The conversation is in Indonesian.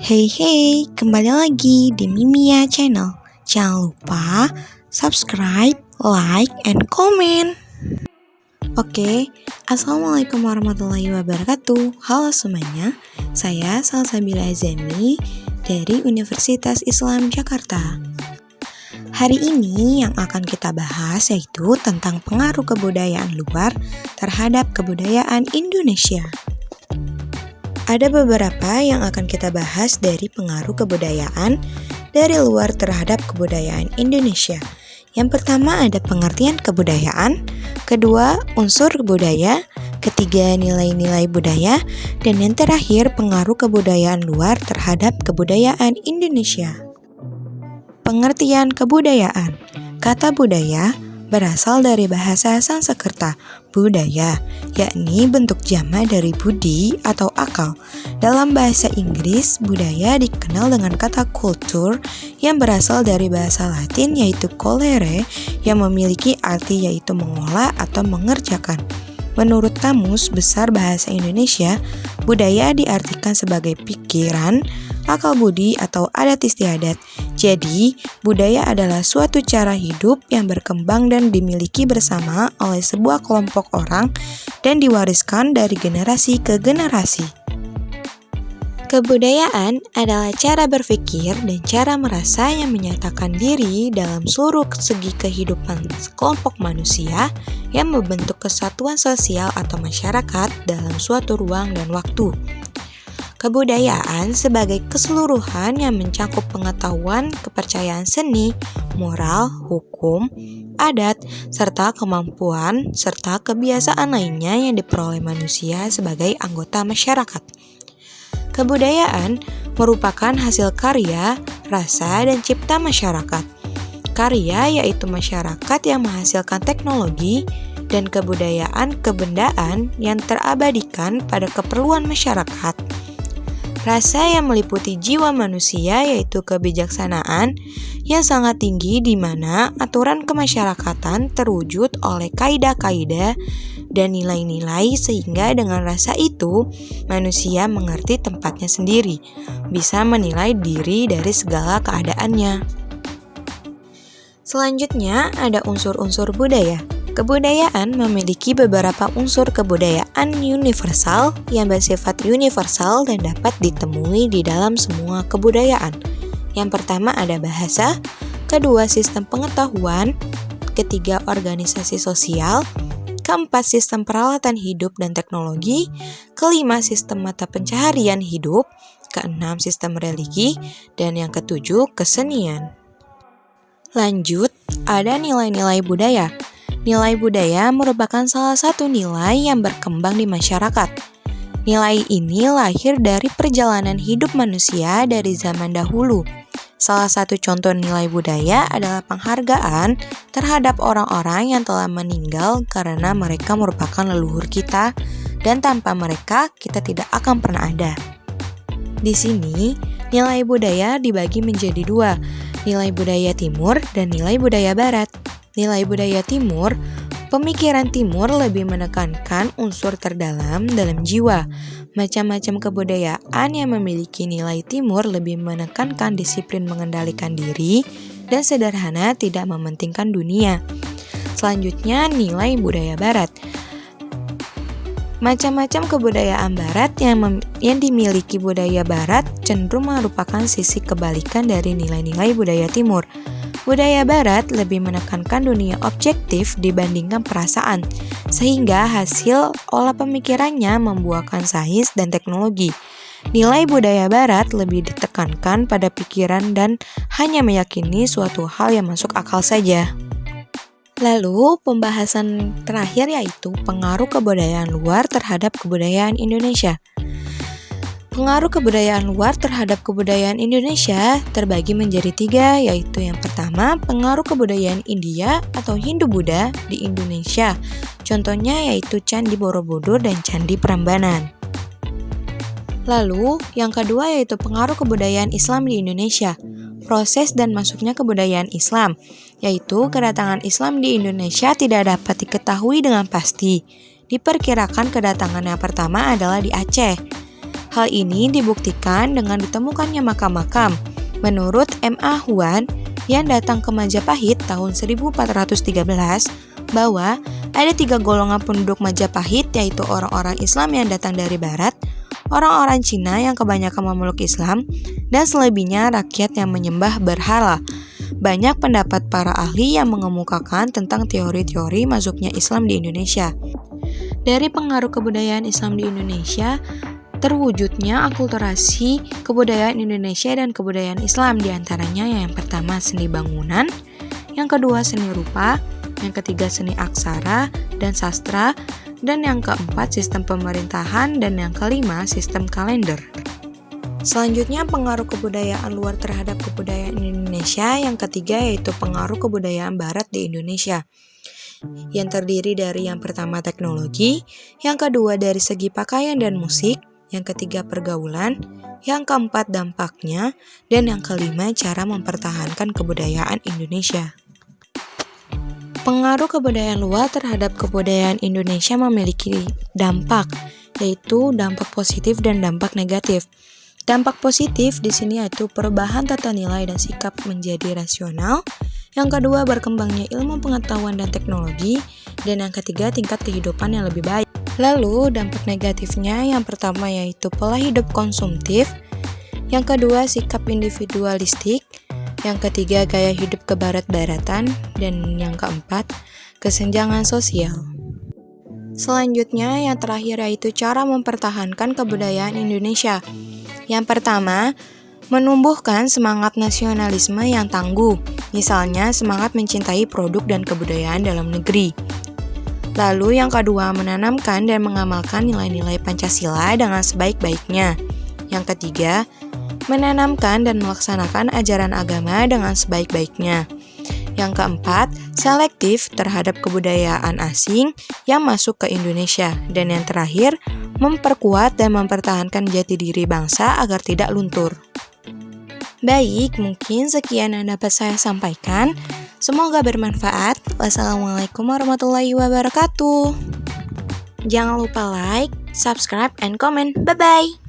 Hey, kembali lagi di Mimia Channel. Jangan lupa subscribe, like, and comment. Oke, Assalamualaikum warahmatullahi wabarakatuh. Halo semuanya, saya Salsabila Azami dari Universitas Islam Jakarta. Hari ini yang akan kita bahas yaitu tentang pengaruh kebudayaan luar terhadap kebudayaan Indonesia. Ada beberapa yang akan kita bahas dari pengaruh kebudayaan dari luar terhadap kebudayaan Indonesia. Yang pertama ada pengertian kebudayaan, kedua unsur budaya, ketiga nilai-nilai budaya, dan yang terakhir pengaruh kebudayaan luar terhadap kebudayaan Indonesia. Pengertian kebudayaan. Kata budaya berasal dari bahasa Sanskerta, budaya, yakni bentuk jamak dari budi atau akal. Dalam bahasa Inggris, budaya dikenal dengan kata culture yang berasal dari bahasa Latin yaitu colere yang memiliki arti yaitu mengolah atau mengerjakan. Menurut Kamus Besar Bahasa Indonesia, budaya diartikan sebagai pikiran, akal budi atau adat istiadat. Jadi, budaya adalah suatu cara hidup yang berkembang dan dimiliki bersama oleh sebuah kelompok orang dan diwariskan dari generasi ke generasi. Kebudayaan adalah cara berpikir dan cara merasa yang menyatakan diri dalam seluruh segi kehidupan sekelompok manusia yang membentuk kesatuan sosial atau masyarakat dalam suatu ruang dan waktu. Kebudayaan sebagai keseluruhan yang mencakup pengetahuan, kepercayaan seni, moral, hukum, adat, serta kemampuan serta kebiasaan lainnya yang diperoleh manusia sebagai anggota masyarakat. Kebudayaan merupakan hasil karya, rasa, dan cipta masyarakat. Karya yaitu masyarakat yang menghasilkan teknologi dan kebudayaan kebendaan yang terabadikan pada keperluan masyarakat. Rasa yang meliputi jiwa manusia yaitu kebijaksanaan yang sangat tinggi di mana aturan kemasyarakatan terwujud oleh kaidah-kaidah dan nilai-nilai sehingga dengan rasa itu manusia mengerti tempatnya sendiri, bisa menilai diri dari segala keadaannya. Selanjutnya ada unsur-unsur budaya. Kebudayaan memiliki beberapa unsur kebudayaan universal yang bersifat universal dan dapat ditemui di dalam semua kebudayaan. Yang pertama ada bahasa, kedua sistem pengetahuan, ketiga organisasi sosial, keempat sistem peralatan hidup dan teknologi, kelima sistem mata pencaharian hidup, keenam sistem religi, dan yang ketujuh kesenian. Lanjut, ada nilai-nilai budaya. Nilai budaya merupakan salah satu nilai yang berkembang di masyarakat. Nilai ini lahir dari perjalanan hidup manusia dari zaman dahulu. Salah satu contoh nilai budaya adalah penghargaan terhadap orang-orang yang telah meninggal karena mereka merupakan leluhur kita dan tanpa mereka kita tidak akan pernah ada. Di sini, nilai budaya dibagi menjadi dua, nilai budaya timur dan nilai budaya barat. Nilai budaya timur, pemikiran timur lebih menekankan unsur terdalam dalam jiwa. Macam-macam kebudayaan yang memiliki nilai timur lebih menekankan disiplin mengendalikan diri dan sederhana tidak mementingkan dunia. Selanjutnya, nilai budaya barat. Macam-macam kebudayaan barat yang dimiliki budaya barat cenderung merupakan sisi kebalikan dari nilai-nilai budaya timur. Budaya barat lebih menekankan dunia objektif dibandingkan perasaan, sehingga hasil olah pemikirannya membuahkan sains dan teknologi. Nilai budaya barat lebih ditekankan pada pikiran dan hanya meyakini suatu hal yang masuk akal saja. Lalu, pembahasan terakhir yaitu pengaruh kebudayaan luar terhadap kebudayaan Indonesia. Pengaruh kebudayaan luar terhadap kebudayaan Indonesia terbagi menjadi tiga, yaitu yang pertama, pengaruh kebudayaan India atau Hindu-Buddha di Indonesia. Contohnya yaitu Candi Borobudur dan Candi Prambanan. Lalu, yang kedua yaitu pengaruh kebudayaan Islam di Indonesia. Proses dan masuknya kebudayaan Islam, yaitu kedatangan Islam di Indonesia tidak dapat diketahui dengan pasti. Diperkirakan kedatangan yang pertama adalah di Aceh. Hal ini dibuktikan dengan ditemukannya makam-makam. Menurut M.A. Huan yang datang ke Majapahit tahun 1413, bahwa ada 3 golongan penduduk Majapahit, yaitu orang-orang Islam yang datang dari barat, orang-orang Cina yang kebanyakan memeluk Islam, dan selebihnya rakyat yang menyembah berhala. Banyak pendapat para ahli yang mengemukakan tentang teori-teori masuknya Islam di Indonesia. Dari pengaruh kebudayaan Islam di Indonesia, terwujudnya akulturasi kebudayaan Indonesia dan kebudayaan Islam, diantaranya yang pertama seni bangunan, yang kedua seni rupa, yang ketiga seni aksara dan sastra, dan yang keempat sistem pemerintahan, dan yang kelima sistem kalender. Selanjutnya pengaruh kebudayaan luar terhadap kebudayaan Indonesia, yang ketiga yaitu pengaruh kebudayaan barat di Indonesia, yang terdiri dari yang pertama teknologi, yang kedua dari segi pakaian dan musik, yang ketiga pergaulan, yang keempat dampaknya, dan yang kelima cara mempertahankan kebudayaan Indonesia. Pengaruh kebudayaan luar terhadap kebudayaan Indonesia memiliki dampak, yaitu dampak positif dan dampak negatif. Dampak positif di sini yaitu perubahan tata nilai dan sikap menjadi rasional. Yang kedua, berkembangnya ilmu pengetahuan dan teknologi. Dan yang ketiga, tingkat kehidupan yang lebih baik. Lalu, dampak negatifnya yang pertama yaitu pola hidup konsumtif. Yang kedua, sikap individualistik. Yang ketiga, gaya hidup kebarat-baratan. Dan yang keempat, kesenjangan sosial. Selanjutnya, yang terakhir yaitu cara mempertahankan kebudayaan Indonesia. Yang pertama, menumbuhkan semangat nasionalisme yang tangguh, misalnya semangat mencintai produk dan kebudayaan dalam negeri. Lalu yang kedua, menanamkan dan mengamalkan nilai-nilai Pancasila dengan sebaik-baiknya. Yang ketiga, menanamkan dan melaksanakan ajaran agama dengan sebaik-baiknya. Yang keempat, selektif terhadap kebudayaan asing yang masuk ke Indonesia. Dan yang terakhir, memperkuat dan mempertahankan jati diri bangsa agar tidak luntur. Baik, mungkin sekian yang dapat saya sampaikan. Semoga bermanfaat. Wassalamualaikum warahmatullahi wabarakatuh. Jangan lupa like, subscribe, and comment. Bye-bye.